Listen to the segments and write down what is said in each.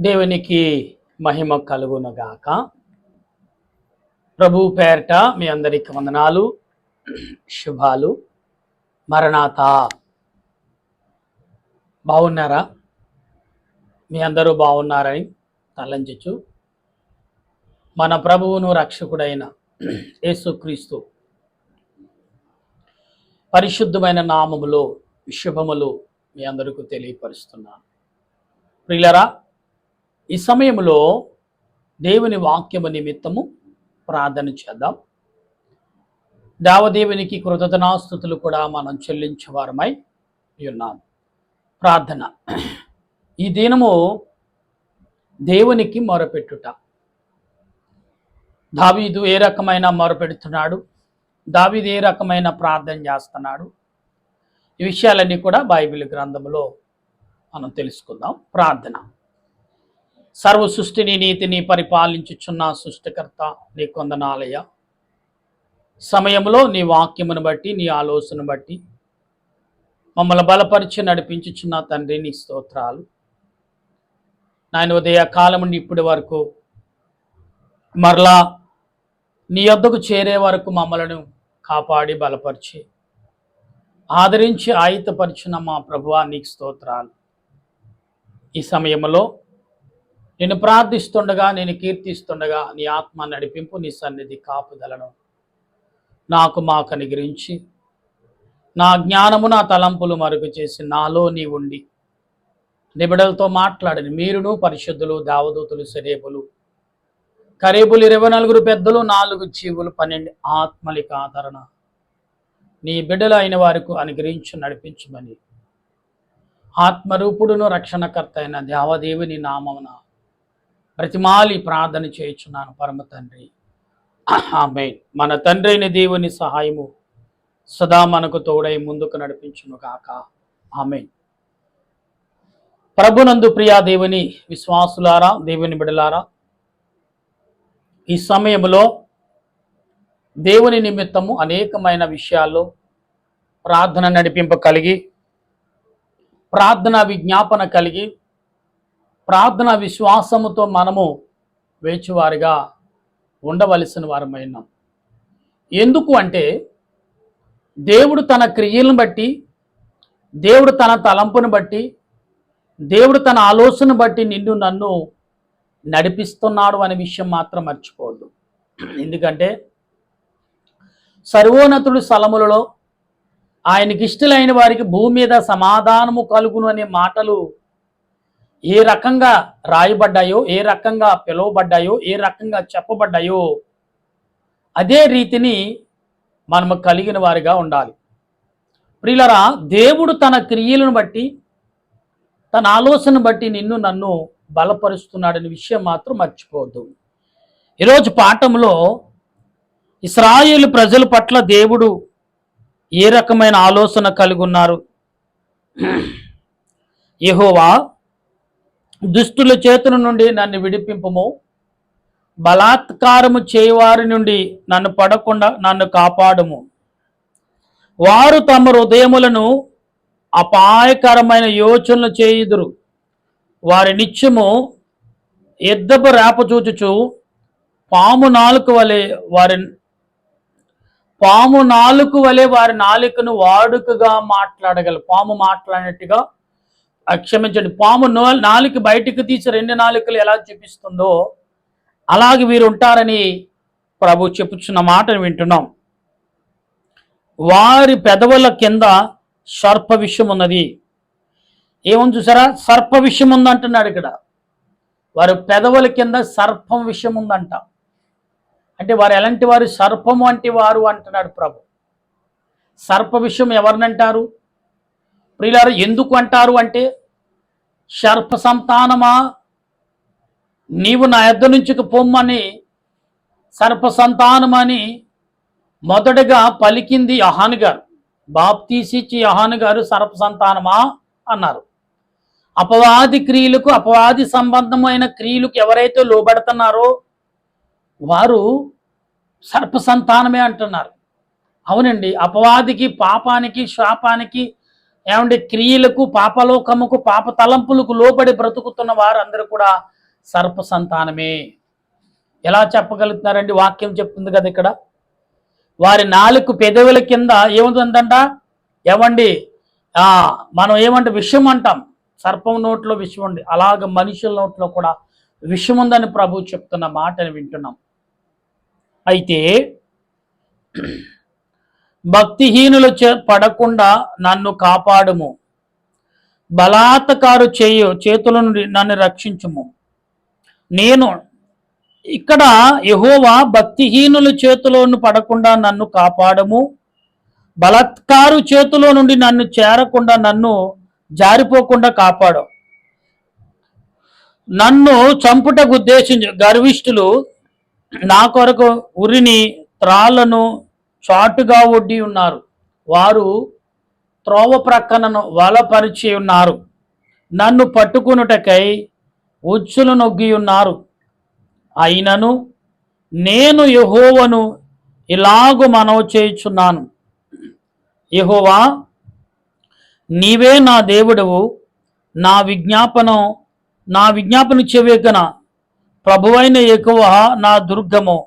దేవునికి మహిమ కలుగునగాక. ప్రభు పేరట మీ అందరికి వందనాలు, శుభాలు. మరణాత. బాగున్నారా? మీ అందరూ బాగున్నారని తలంచు మన ప్రభువును రక్షకుడైన యేసుక్రీస్తు పరిశుద్ధమైన నామములో శుభములు మీ అందరికీ తెలియపరుస్తున్నాను. ప్రియులరా, ఈ సమయంలో దేవుని వాక్యము నిమిత్తము ప్రార్థన చేద్దాం. దేవదేవునికి కృతజ్ఞతాస్తుతులు కూడా మనం చెల్లించేవారమై ఉన్నాం. ప్రార్థన. ఈ దినము దేవునికి మొరపెట్టుట. దావీదు ఏ రకమైన మొరపెడుతున్నాడు, దావీదు ఏ రకమైన ప్రార్థన చేస్తున్నాడు, ఈ విషయాలన్నీ కూడా బైబిల్ గ్రంథంలో మనం తెలుసుకుందాం. ప్రార్థన. సర్వ సృష్టిని నీతిని పరిపాలించుచున్న సృష్టికర్త నీ కొందనాలయ, సమయంలో నీ వాక్యమును బట్టి, నీ ఆలోచన బట్టి మమ్మల్ని బలపరిచి నడిపించుచున్న తండ్రి నీ స్తోత్రాలు. నాయన ఉదయ కాలం నుండి ఇప్పటి వరకు మరలా నీ యొద్దకు చేరే వరకు మమ్మలను కాపాడి బలపరిచి ఆదరించి ఆయుధపరిచిన మా ప్రభువా నీకు స్తోత్రాలు. ఈ సమయంలో నేను ప్రార్థిస్తుండగా, నేను కీర్తిస్తుండగా నీ ఆత్మ నడిపింపు, నీ సన్నిధి కాపుదలను నాకు మాకు అనుగ్రహించి నా జ్ఞానము నా తలంపులు మరుగు చేసి నాలో నీ ఉండి నిబిడలతో మాట్లాడని మీరును పరిశుద్ధులు, దేవదూతులు, శరేబులు, కరేబులు, 24 పెద్దలు, 4 జీవులు, 12 ఆత్మలిక ఆదరణ నీ బిడ్డలు అయిన వారికి అనుగ్రహించి నడిపించమని ఆత్మరూపుడును రక్షణకర్త అయిన దేవదేవుని నామమున ప్రతిమాలి ప్రార్థన చేయుచున్నాను పరమ తండ్రి, ఆమేన్. మన తండ్రి అయిన దేవుని సహాయము సదా మనకు తోడై ముందుకు నడిపించును గాక, ఆమేన్. ప్రభునందు ప్రియా దేవుని విశ్వాసులారా, దేవుని బిడలారా, ఈ సమయంలో దేవుని నిమిత్తము అనేకమైన విషయాల్లో ప్రార్థన నడిపింప కలిగి, ప్రార్థన విజ్ఞాపన కలిగి, ప్రార్థన విశ్వాసముతో మనము వేచువారిగా ఉండవలసిన వారమైనాం. ఎందుకు అంటే దేవుడు తన క్రియలను బట్టి, దేవుడు తన తలంపును బట్టి, దేవుడు తన ఆలోచన బట్టి నిన్ను నన్ను నడిపిస్తున్నాడు అనే విషయం మాత్రం మర్చిపోవద్దు. ఎందుకంటే సర్వోన్నతుడి స్థలములలో ఆయనకి ఇష్టలైన వారికి భూమి మీద సమాధానము కలుగును అనే మాటలు ఏ రకంగా రాయబడ్డాయో, ఏ రకంగా పిలువబడ్డాయో, ఏ రకంగా చెప్పబడ్డాయో అదే రీతిని మనము కలిగిన వారిగా ఉండాలి. ప్రియులరా, దేవుడు తన క్రియలను బట్టి, తన ఆలోచన బట్టి నిన్ను నన్ను బలపరుస్తున్నాడనే విషయం మాత్రం మర్చిపోవద్దు. ఈరోజు పాఠంలో ఇశ్రాయేలు ప్రజల పట్ల దేవుడు ఏ రకమైన ఆలోచన కలిగి ఉన్నారు. యెహోవా, దుష్టుల చేతుల నుండి నన్ను విడిపింపుము, బలాత్కారము చేయవారి నుండి నన్ను పడకుండా నన్ను కాపాడుము. వారు తమ హృదయములను అపాయకరమైన యోచనలు చేయుదురు. వారి నిత్యము ఎద్దపు రేప చూచుచు పాము నాలుక వలె వారి నాలుకను వాడుకగా మాట్లాడగలరు. పాము మాట్లాడినట్టుగా, క్షమించండి, పాము నాలుక బయటికి తీసి 2 నాలుకలు ఎలా చూపిస్తుందో అలాగే వీరు ఉంటారని ప్రభు చెప్పుచున్న మాటను వింటున్నాం. వారి పెదవుల కింద సర్ప విషం ఉన్నది. ఏమని చూసారా? సర్ప విషం ఉందంటున్నాడు ఇక్కడ. వారి పెదవుల కింద సర్పం విషం ఉందంట. అంటే వారు ఎలాంటి వారు? సర్పము వంటి వారు అంటున్నాడు ప్రభు. సర్ప విషయం ఎవరినంటారు ప్రియులారా? ఎందుకు అంటారు అంటే, సర్ప సంతానమా నీవు నా యొద్ద నుంచి పొమ్మని, సర్ప సంతానమని మొదటగా పలికింది యోహాను గారు. బాప్తీసిచ్చి యోహాను గారు సర్ప సంతానమా అన్నారు. అపవాది క్రియలకు, అపవాది సంబంధమైన క్రియలకు ఎవరైతే లోబడుతున్నారో వారు సర్ప సంతానమే అంటున్నారు. అవునండి, అపవాదికి, పాపానికి, శాపానికి ఏమంటే క్రియలకు, పాపలోకముకు, పాప తలంపులకు లోబడి బ్రతుకుతున్న వారందరూ కూడా సర్ప సంతానమే. ఎలా చెప్పగలుగుతున్నారండి? వాక్యం చెప్తుంది కదా ఇక్కడ. వారి నాలుగు పెదవుల కింద ఏముంటుందంట? ఏమండి మనం ఏమంటే విషం అంటాం. సర్పం నోట్లో విషం ఉంది, అలాగ మనుషుల నోట్లో కూడా విషం ఉందని ప్రభు చెప్తున్న మాటని వింటున్నాం. అయితే భక్తిహీనులు పడకుండా నన్ను కాపాడుము, బలాత్కారు చేతుల నుండి నన్ను రక్షించుము. నేను ఇక్కడ యెహోవా భక్తిహీనుల చేతిలోను పడకుండా నన్ను కాపాడము, బలాత్కారు చేతిలో నుండి నన్ను చేరకుండా, నన్ను జారిపోకుండా కాపాడు. నన్ను చంపుటకు ఉద్దేశించి గర్విష్ఠులు నా కొరకు ఉరిని, త్రాళ్లను చాటుగా ఒడ్డి ఉన్నారు. వారు త్రోవ ప్రక్కనను వలపరిచి ఉన్నారు. నన్ను పట్టుకునుటకై ఉచ్చులు నొగ్గి ఉన్నారు. అయినను నేను యెహోవాను ఇలాగు మనవి చేయుచున్నాను, యెహోవా నీవే నా దేవుడవు, నా విజ్ఞాపన చెవికన. ప్రభువైన యెహోవా నా దుర్గము,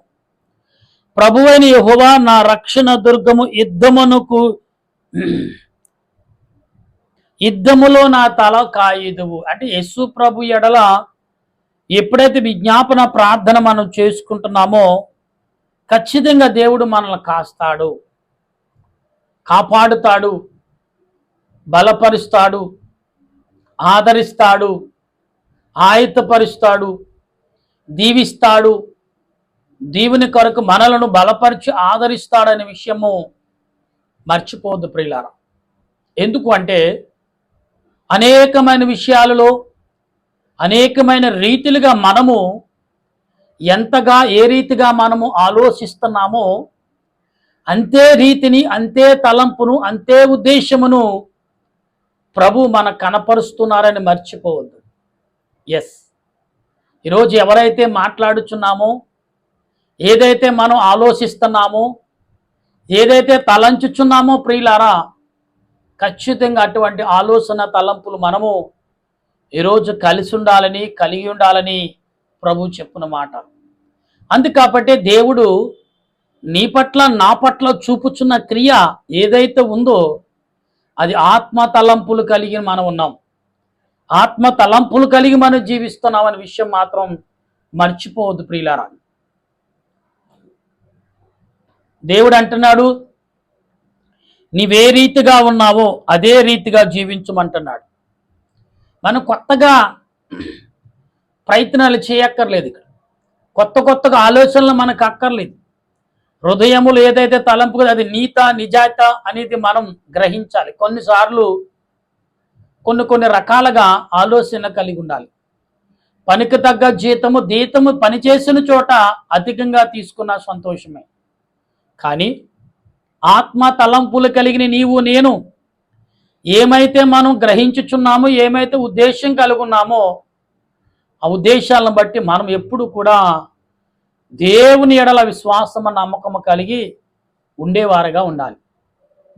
ప్రభువైన యెహోవా నా రక్షణ దుర్గము. యుద్ధములో నా తల కాయిదువు. అంటే యేసు ప్రభు ఎడల ఎప్పుడైతే విజ్ఞాపన ప్రార్థన మనం చేసుకుంటున్నామో ఖచ్చితంగా దేవుడు మనల్ని కాస్తాడు, కాపాడుతాడు, బలపరుస్తాడు, ఆదరిస్తాడు, ఆయత్తపరుస్తాడు, దీవిస్తాడు. దేవుని కొరకు మనలను బలపరిచి ఆదరిస్తాడనే విషయము మర్చిపోవద్దు ప్రియులారా. ఎందుకు అంటే అనేకమైన విషయాలలో అనేకమైన రీతిలుగా మనము ఏ రీతిగా మనము ఆలోచిస్తున్నామో అంతే రీతిని, అంతే తలంపును, అంతే ఉద్దేశమును ప్రభు మనకు కనపరుస్తున్నారని మర్చిపోవద్దు. ఎస్, ఈరోజు ఎవరైతే మాట్లాడుచున్నామో, ఏదైతే మనం ఆలోచిస్తున్నామో, ఏదైతే తలంచుచున్నామో ప్రియులారా, ఖచ్చితంగా అటువంటి ఆలోచన తలంపులు మనము ఈరోజు కలిగి ఉండాలని ప్రభు చెప్పున మాట. అందుకాబట్టే దేవుడు నీ పట్ల, నా పట్ల చూపుచున్న క్రియ ఏదైతే ఉందో అది ఆత్మ తలంపులు కలిగి మనం ఉన్నాం. ఆత్మ తలంపులు కలిగి మనం జీవిస్తున్నాం అనే విషయం మాత్రం మర్చిపోవద్దు ప్రియులారా. దేవుడు అంటున్నాడు, నీవే రీతిగా ఉన్నావో అదే రీతిగా జీవించమంటున్నాడు. మనం కొత్తగా ప్రయత్నాలు చేయక్కర్లేదు. ఇక్కడ కొత్తగా ఆలోచనలు మనకు అక్కర్లేదు. హృదయములు ఏదైతే తలంపు అది నిజాయిత అనేది మనం గ్రహించాలి. కొన్నిసార్లు కొన్ని రకాలుగా ఆలోచన కలిగి ఉండాలి. పనికి తగ్గ జీతము పనిచేసిన చోట అధికంగా తీసుకున్న సంతోషమే. కానీ ఆత్మ తలంపులు కలిగిన నీవు నేను ఏమైతే మనం గ్రహించుచున్నామో, ఏమైతే ఉద్దేశం కలిగి ఉన్నామో ఆ ఉద్దేశాలను బట్టి మనం ఎప్పుడు కూడా దేవుని ఎడల విశ్వాసము, నమ్మకము కలిగి ఉండేవారుగా ఉండాలి.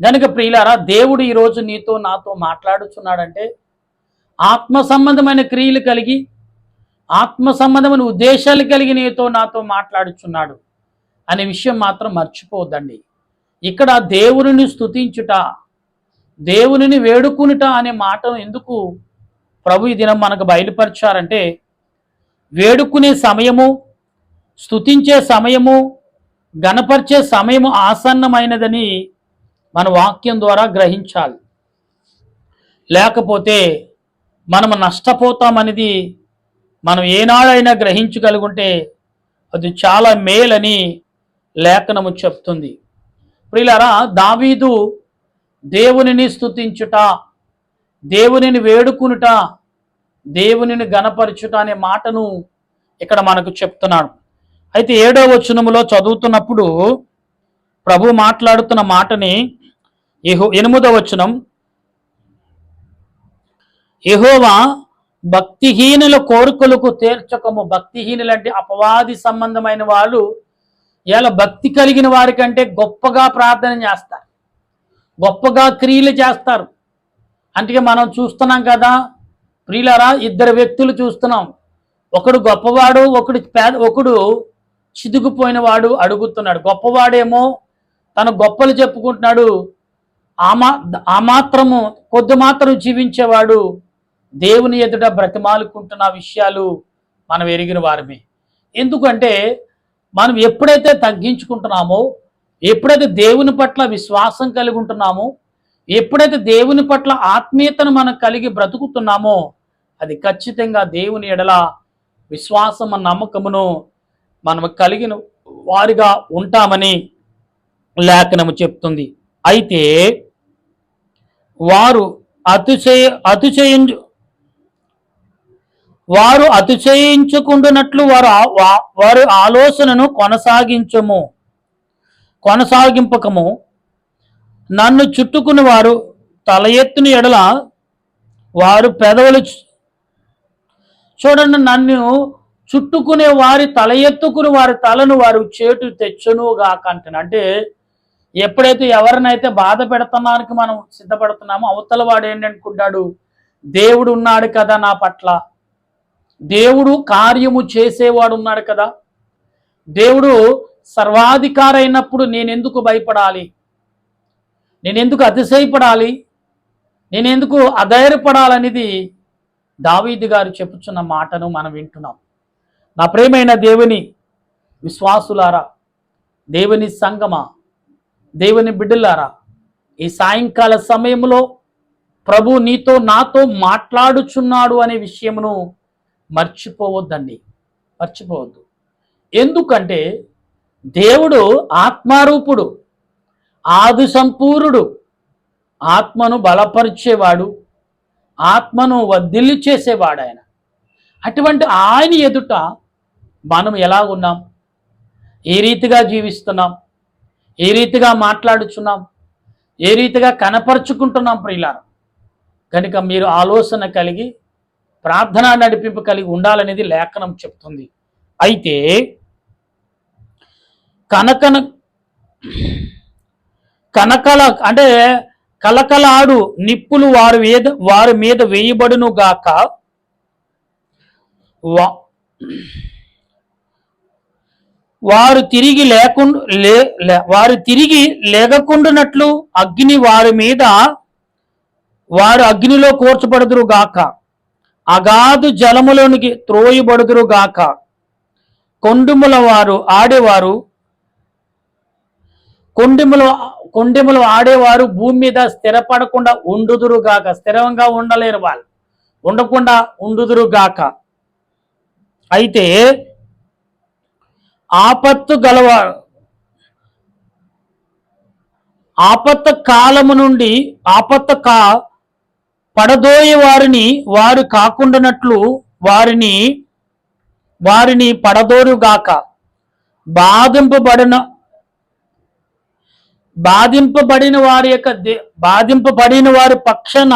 కనుక ప్రియులారా, దేవుడు ఈరోజు నీతో నాతో మాట్లాడుచున్నాడంటే ఆత్మ సంబంధమైన క్రియలు కలిగి, ఆత్మ సంబంధమైన ఉద్దేశాలు కలిగి నీతో నాతో మాట్లాడుచున్నాడు అనే విషయం మాత్రం మర్చిపోవద్దండి. ఇక్కడ దేవుని స్తుతించుట, దేవుని వేడుకునుట అనే మాటను ఎందుకు ప్రభు ఈ దినం మనకు బయలుపరిచారంటే, వేడుకునే సమయము, స్తుతించే సమయము, గణపరిచే సమయము ఆసన్నమైనదని మన వాక్యం ద్వారా గ్రహించాలి. లేకపోతే మనము నష్టపోతామనేది మనం ఏనాడైనా గ్రహించగలుగుంటే అది చాలా మేలని లేఖనము చెప్తుంది. ప్రియులారా, దావీదు దేవునిని స్తుతించుట, దేవునిని వేడుకునుట, దేవునిని గణపరచుట అనే మాటను ఇక్కడ మనకు చెప్తున్నాడు. అయితే 7వ వచనములో చదువుతున్నప్పుడు ప్రభు మాట్లాడుతున్న మాటని 8వ వచనం, యెహోవా భక్తిహీనుల కోరికలకు తీర్చకము. భక్తిహీనులు అంటే అపవాది సంబంధమైన వాళ్ళు ఇలా భక్తి కలిగిన వారి కంటే గొప్పగా ప్రార్థన చేస్తారు, గొప్పగా క్రియలు చేస్తారు, అందుకే మనం చూస్తున్నాం కదా ప్రియులారా, ఇద్దరు వ్యక్తులు చూస్తున్నాం. ఒకడు గొప్పవాడు, ఒకడు చిదుగుపోయిన వాడు అడుగుతున్నాడు. గొప్పవాడేమో తన గొప్పలు చెప్పుకుంటున్నాడు. ఆ మాత్రము కొద్ది మాత్రం జీవించేవాడు దేవుని ఎదుట బ్రతిమాలుకుంటున్న విషయాలు మనం ఎరిగిన వారమే. ఎందుకంటే మనం ఎప్పుడైతే తగ్గించుకుంటున్నామో, ఎప్పుడైతే దేవుని పట్ల విశ్వాసం కలిగి ఉంటున్నామో, ఎప్పుడైతే దేవుని పట్ల ఆత్మీయతను మనం కలిగి బ్రతుకుతున్నామో, అది ఖచ్చితంగా దేవుని ఎడల విశ్వాసం నమ్మకమును మనం కలిగిన వారిగా ఉంటామని లేఖనము చెప్తుంది. అయితే వారు అతిశయించుకుంటున్నట్లు వారి ఆలోచనను కొనసాగింపకము. నన్ను చుట్టుకుని వారు తల ఎత్తుని ఎడల వారు పెదవులు చూడండి, నన్ను చుట్టుకునే వారి తల ఎత్తుకుని వారి తలను వారు చేటు తెచ్చునుగా కంటున్నా. అంటే ఎప్పుడైతే ఎవరినైతే బాధ పెడుతున్నానికి మనం సిద్ధపడుతున్నామో, అవతల వాడు ఏంటనుకుంటాడు, దేవుడు ఉన్నాడు కదా నా పట్ల, దేవుడు కార్యము చేసేవాడు ఉన్నాడు కదా, దేవుడు సర్వాధికారి అయినప్పుడు నేనెందుకు భయపడాలి, నేనెందుకు అతిశయపడాలి, నేనెందుకు అధైర్యపడాలనేది దావీదు గారు చెప్పుచున్న మాటను మనం వింటున్నాం. నా ప్రియమైన దేవుని విశ్వాసులారా, దేవుని సంగమా, దేవుని బిడ్డలారా, ఈ సాయంకాల సమయంలో ప్రభు నీతో నాతో మాట్లాడుచున్నాడు అనే విషయమును మర్చిపోవద్దు. ఎందుకంటే దేవుడు ఆత్మారూపుడు, ఆది సంపూర్ణుడు, ఆత్మను బలపరిచేవాడు, ఆత్మను వర్ధిల్లి చేసేవాడు ఆయన. అటువంటి ఆయన ఎదుట మనం ఎలా ఉన్నాం, ఏ రీతిగా జీవిస్తున్నాం, ఏ రీతిగా మాట్లాడుచున్నాం, ఏ రీతిగా కనపరుచుకుంటున్నాం ప్రియులారా. కనుక మీరు ఆలోచన కలిగి ప్రార్థన నడిపింపు కలిగి ఉండాలనేది లేఖనం చెప్తుంది. అయితే అంటే కలకలాడు నిప్పులు వారి మీద వేయబడును గాక, వారు తిరిగి లేగకుండునట్లు అగ్ని వారు అగ్నిలో కూర్చబడుదురు గాక, అగాధు జలములోనికి త్రోయబడుదురు గాక, కొండెములు ఆడేవారు భూమి మీద స్థిరపడకుండా ఉండుదురు గాక. స్థిరంగా ఉండలేరు వాళ్ళు, ఉండకుండా ఉండుదురు గాక. అయితే కాలము నుండి పడదోయే వారు కాకుండానట్లు వారిని పడదోరుగాక. బాధింపబడిన వారి పక్షాన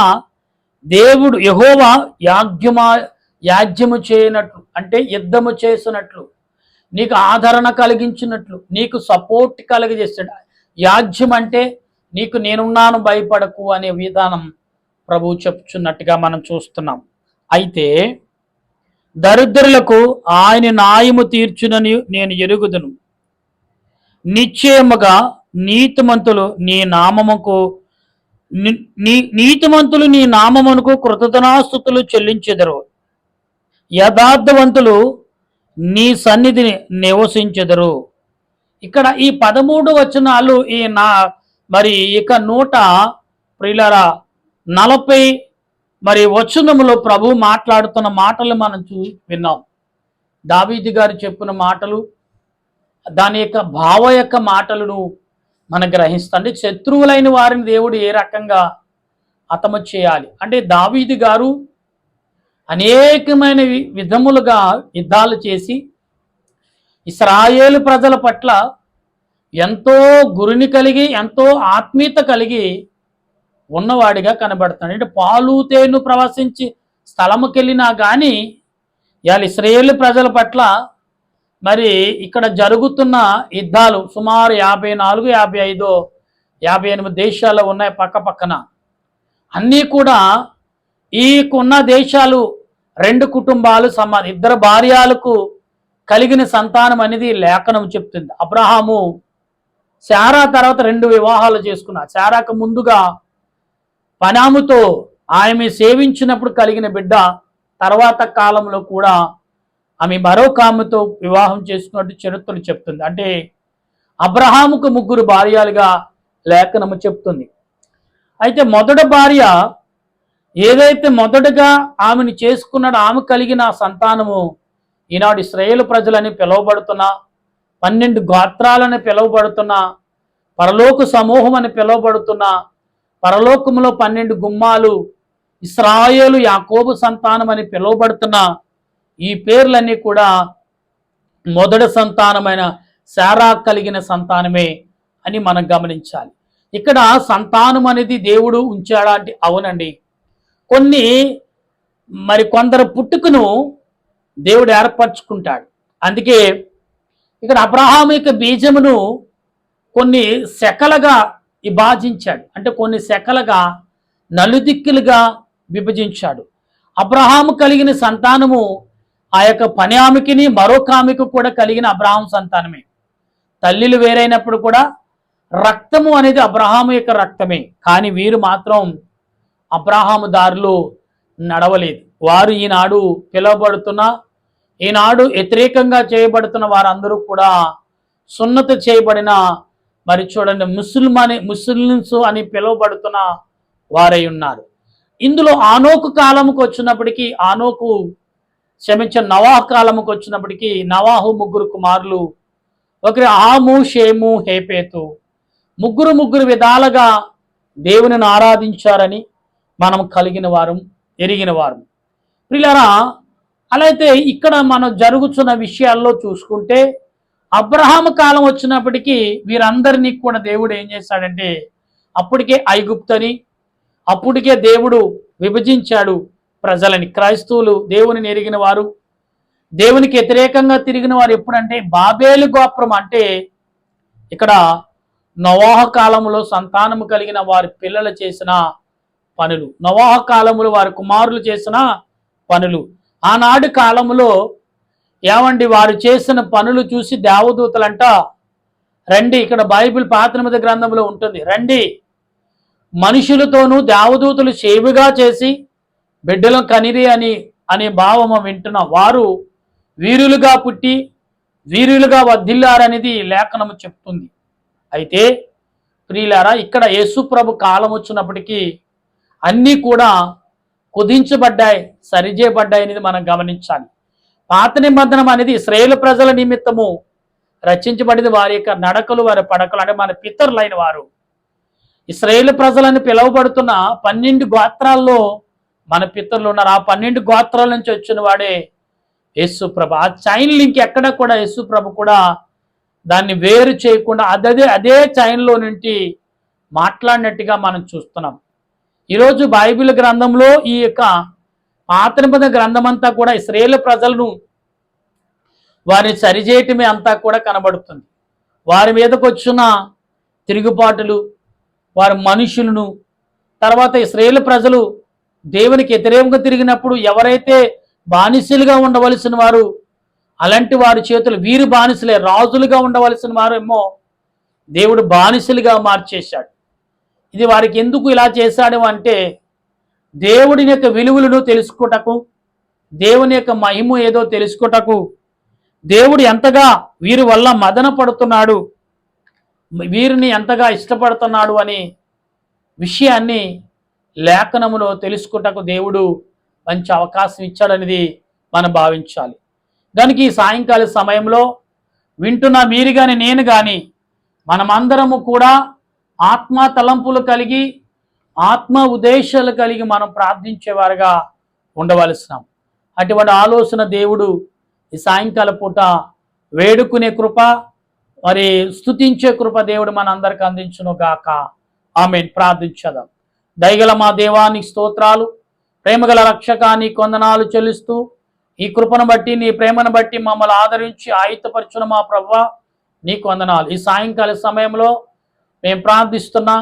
దేవుడు యెహోవా యాజ్యము చేయనట్లు, అంటే యుద్ధము చేసినట్లు, నీకు ఆదరణ కలిగించినట్లు, నీకు సపోర్ట్ కలిగజేస్తాడు. యాజ్యం అంటే నీకు నేనున్నాను భయపడకు అనే విధానం ప్రభువు చెప్పుచున్నట్టుగా మనం చూస్తున్నాం. అయితే దరిద్రులకు ఆయన న్యాయము తీర్చునని నేను ఎరుగుదును. నిశ్చయముగా నీతిమంతులు నీ నామమునకు కృతజ్ఞతాస్తుతులు చెల్లించెదరు. యథార్థవంతులు నీ సన్నిధిని నివసించెదరు. ఇక్కడ ఈ 13 వచనాలు ఇక 140 వచనములో ప్రభు మాట్లాడుతున్న మాటలు మనం విన్నాం. దావీదు గారు చెప్పిన మాటలు, దాని యొక్క మాటలను మనం గ్రహిస్తాం. అంటే శత్రువులైన వారిని దేవుడు ఏ రకంగా హతము చేయాలి అంటే, దావీదు గారు అనేకమైన విధములుగా యుద్ధాలు చేసి ఇశ్రాయేలు ప్రజల పట్ల ఎంతో గురిని కలిగి, ఎంతో ఆత్మీయత కలిగి ఉన్నవాడిగా కనబడుతున్నాడు. అంటే పాలు తేను ప్రవశించి స్థలముకెళ్ళినా కానీ ఇవాళ ఇశ్రాయేలు ప్రజల పట్ల ఇక్కడ జరుగుతున్న యుద్ధాలు సుమారు 54, 55, 58 దేశాల్లో ఉన్నాయి పక్క పక్కన. అన్నీ కూడా ఈ కొన్న దేశాలు 2 కుటుంబాలు ఇద్దరు భార్యలకు కలిగిన సంతానం అనేది లేఖనం చెప్తుంది. అబ్రహాము శారా తర్వాత 2 వివాహాలు చేసుకున్నారు. శారాకు ముందుగా పనాముతో ఆమె సేవించినప్పుడు కలిగిన బిడ్డ, తర్వాత కాలంలో కూడా ఆమె మరొక ఆమెతో వివాహం చేసుకున్నట్టు చరిత్రలు చెప్తుంది. అంటే అబ్రహాముకు 3 భార్యలుగా లేఖనము చెప్తుంది. అయితే మొదటి భార్య ఏదైతే మొదటగా ఆమెను చేసుకున్నాడో ఆమె కలిగిన సంతానము ఈనాడు ఇశ్రాయేలు ప్రజలని పిలువబడుతున్న 12 గోత్రాలని పిలువబడుతున్న పరలోక సమూహం అని పిలువబడుతున్న పరలోకములో 12 గుమ్మాలు ఇశ్రాయేలు యాకోబు సంతానం అని పిలువబడుతున్న ఈ పేర్లన్నీ కూడా మొదటి సంతానమైన శారా కలిగిన సంతానమే అని మనం గమనించాలి. ఇక్కడ సంతానం అనేది దేవుడు ఉంచాడా అంటే అవునండి. కొందరు పుట్టుకను దేవుడు ఏర్పరచుకుంటాడు. అందుకే ఇక్కడ అబ్రహాము యొక్క బీజమును కొన్ని శకలుగా విభజించాడు. అంటే కొన్ని శకలుగా నలుదిక్కులుగా విభజించాడు. అబ్రహాము కలిగిన సంతానము ఆ యొక్క పని ఆమెకిని మరొక ఆమెకు కూడా కలిగిన అబ్రహాం సంతానమే. తల్లిలు వేరైనప్పుడు కూడా రక్తము అనేది అబ్రహాము యొక్క రక్తమే. కానీ వీరు మాత్రం అబ్రహాము దారిలో నడవలేదు. వారు ఈనాడు పిలువబడుతున్న, ఈనాడు వ్యతిరేకంగా చేయబడుతున్న వారందరూ కూడా సున్నత చేయబడిన, మరి చూడండి ముస్లిమ్స్ అని పిలువబడుతున్న వారై ఉన్నారు. ఇందులో ఆనోకు కాలముకు వచ్చినప్పటికీ నవాహు కాలముకు వచ్చినప్పటికీ నవాహు 3 కుమారులు, ఒకరి ఆము, షేము, హేపేతు, ముగ్గురు విధాలుగా దేవునిని ఆరాధించారని మనం కలిగిన వారు, ఎరిగిన వారు. ప్రియులారా, అలా అయితే ఇక్కడ మనం జరుగుతున్న విషయాల్లో చూసుకుంటే అబ్రహాము కాలం వచ్చినప్పటికీ వీరందరినీ కూడా దేవుడు ఏం చేశాడంటే అప్పటికే ఐగుప్తని, అప్పటికే దేవుడు విభజించాడు ప్రజలని. క్రైస్తవులు దేవుని ఎరిగిన వారు, దేవునికి వ్యతిరేకంగా తిరిగిన వారు ఎప్పుడంటే బాబేలు గోపురం, అంటే ఇక్కడ నోవాహు కాలంలో సంతానము కలిగిన వారి పిల్లలు చేసిన పనులు, నోవాహు కాలంలో వారి కుమారులు చేసిన పనులు. ఆనాడు కాలంలో ఏమండి వారు చేసిన పనులు చూసి దేవదూతలంట, రండి, ఇక్కడ బైబిల్ పాత నిబంధన గ్రంథంలో ఉంటుంది, రండి మనుషులతోనూ దేవదూతలు సేవగా చేసి బిడ్డలను కనిరి అనే భావము వింటున్న వారు వీరులుగా పుట్టి వీరులుగా వర్ధిల్లారనేది లేఖనము చెప్తుంది. అయితే ప్రియులారా, ఇక్కడ యేసు ప్రభు కాలం వచ్చినప్పటికీ అన్నీ కూడా కుదించబడ్డాయి, సరిచేయబడ్డాయి అనేది మనం గమనించాలి. పాత నిబంధన అనేది ఇశ్రాయేలు ప్రజల నిమిత్తము రచించబడింది. వారి యొక్క నడకలు, వారి పడకలు, అంటే మన పితరులైన వారు ఇశ్రాయేలు ప్రజలని పిలువబడుతున్న 12 గోత్రాల్లో మన పితరులు ఉన్నారు. ఆ 12 గోత్రాల నుంచి వచ్చిన వాడే యేసు ప్రభు. ఆ చైన్ లింక్ ఎక్కడ కూడా యేసు ప్రభు కూడా దాన్ని వేరు చేయకుండా అదే చైన్లో నుండి మాట్లాడినట్టుగా మనం చూస్తున్నాం. ఈరోజు బైబిల్ గ్రంథంలో ఈ యొక్క పాత నిబంధన గ్రంథం అంతా కూడా ఇశ్రాయేలు ప్రజలను వారిని సరిచేయటమే అంతా కూడా కనబడుతుంది. వారి మీదకు వచ్చిన తిరుగుబాటులు, వారి మనుషులను, తర్వాత ఇశ్రాయేలు ప్రజలు దేవునికి వ్యతిరేకంగా తిరిగినప్పుడు ఎవరైతే బానిసలుగా ఉండవలసిన వారు, అలాంటి వారి చేతులు వీరు బానిసలే, రాజులుగా ఉండవలసిన వారేమో దేవుడు బానిసలుగా మార్చేశాడు. ఇది వారికి ఎందుకు ఇలా చేశాడు అంటే దేవుడి యొక్క విలువలను తెలుసుకోటకు, దేవుని యొక్క మహిమ ఏదో తెలుసుకోటకు, దేవుడు ఎంతగా వీరి వల్ల మదన పడుతున్నాడు, వీరిని ఎంతగా ఇష్టపడుతున్నాడు అనే విషయాన్ని లేఖనములో తెలుసుకుంటకు దేవుడు మంచి అవకాశం ఇచ్చాడనేది మనం భావించాలి. దానికి ఈ సాయంకాల సమయంలో వింటున్న మీరు కానీ నేను కానీ మనమందరము కూడా ఆత్మ తలంపులు కలిగి, ఆత్మ ఉద్దేశాలు కలిగి మనం ప్రార్థించేవారుగా ఉండవలసినాం. అటువంటి ఆలోచన దేవుడు ఈ సాయంకాల పూట వేడుకునే కృప, మరి స్తుతించే కృప దేవుడు మనందరికి అందించును గాక. ఆమేన్. ప్రార్థించదాం. దయగల మా దేవానికి స్తోత్రాలు, ప్రేమగల రక్షకాన్ని కొందనాలు చెల్లిస్తూ ఈ కృపను బట్టి, నీ ప్రేమను బట్టి మమ్మల్ని ఆదరించి ఆయుధపరచున మా ప్రభువా నీకు వందనాలు. ఈ సాయంకాల సమయంలో మేము ప్రార్థిస్తున్నా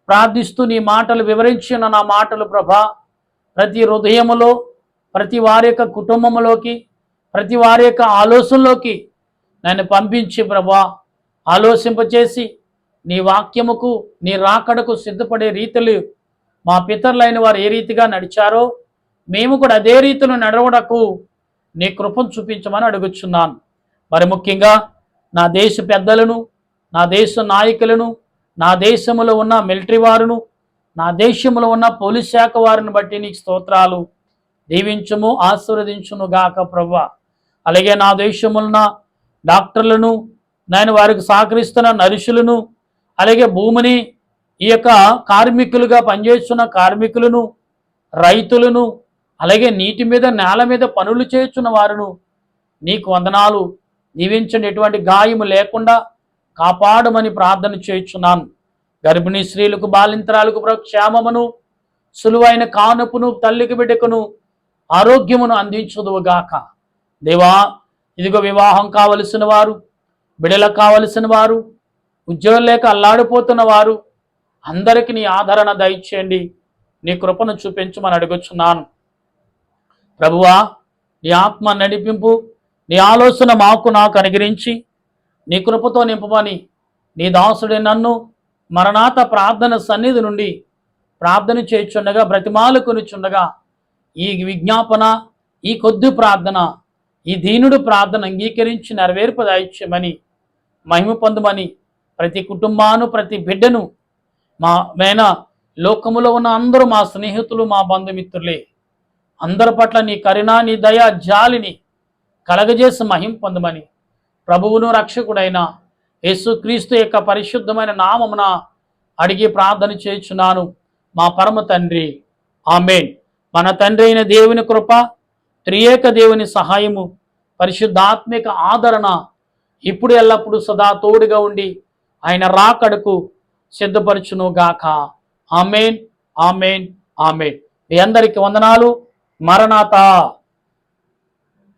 ప్రార్థిస్తూ నీ మాటలు వివరించిన నా మాటలు ప్రభా ప్రతి హృదయములో, ప్రతి వారి యొక్క కుటుంబంలోకి, ప్రతి వారి యొక్క ఆలోచనలోకి నన్ను పంపించి ప్రభా ఆలోచింపచేసి నీ వాక్యముకు, నీ రాకడకు సిద్ధపడే రీతులు మా పితరులైన వారు ఏ రీతిగా నడిచారో మేము కూడా అదే రీతిలో నడవడకు నీ కృపను చూపించమని అడుగుచున్నాను. మరి ముఖ్యంగా నా దేశ పెద్దలను, నా దేశ నాయకులను, నా దేశంలో ఉన్న మిలిటరీ వారును, నా దేశంలో ఉన్న పోలీస్ శాఖ వారిని బట్టి నీకు స్తోత్రాలు. దీవించుము, ఆశీర్వదించును గాక ప్రభువా. అలాగే నా దేశంలో ఉన్న డాక్టర్లను, నేను వారికి సహకరిస్తున్న నర్సులను, అలాగే భూమిని ఈ యొక్క కార్మికులుగా పనిచేస్తున్న కార్మికులను, రైతులను, అలాగే నీటి మీద నేల మీద పనులు చేస్తున్న వారును నీకు వందనాలు. దీవించండి, ఎటువంటి గాయము లేకుండా కాపాడమని ప్రార్థన చేయుచున్నాను. గర్భిణీ స్త్రీలకు, బాలింతరాలకు క్షేమమును, సులువైన కానుపును, తల్లికి బిడ్డకును ఆరోగ్యమును అందించుదువుగాక. దేవా, ఇదిగో వివాహం కావలసిన వారు, బిడ్డలకు కావలసిన వారు, ఉద్యోగం లేక అల్లాడిపోతున్న వారు అందరికీ నీ ఆదరణ దయచేయండి. నీ కృపను చూపించమని అడుగుచున్నాను. ప్రభువా, నీ ఆత్మ నడిపింపు, నీ ఆలోచన నాకు అనుగ్రహించి నీ కృపతో నింపమని నీ దాసుడి నన్ను మరణాత ప్రార్థన సన్నిధి నుండి ప్రార్థన చేయుచుండగా, బ్రతిమాలుకొనిచుండగా ఈ విజ్ఞాపన, ఈ కొద్ది ప్రార్థన, ఈ దీనుడు ప్రార్థన అంగీకరించి నెరవేర్పదాయిచ్చమని, మహిమ పొందమని ప్రతి కుటుంబాను, ప్రతి బిడ్డను, మేన లోకములో ఉన్న అందరూ మా స్నేహితులు, మా బంధుమిత్రులే, అందరి పట్ల నీ కరుణ, నీ దయ, జాలిని కలగజేసి మహిమ పొందమని ప్రభువును రక్షకుడైన యేసుక్రీస్తు యొక్క పరిశుద్ధమైన నామమున అడిగి ప్రార్థన చేయుచున్నాను మా పరమ తండ్రి, ఆమేన్. మన తండ్రి అయిన దేవుని కృప, త్రియేక దేవుని సహాయము, పరిశుద్ధాత్మిక ఆదరణ ఇప్పుడు ఎల్లప్పుడూ సదా తోడుగా ఉండి ఆయన రాకడకు సిద్ధపరచును గాక. ఆమేన్, ఆమేన్, ఆమేన్. మీ అందరికీ వందనాలు. మరణాత.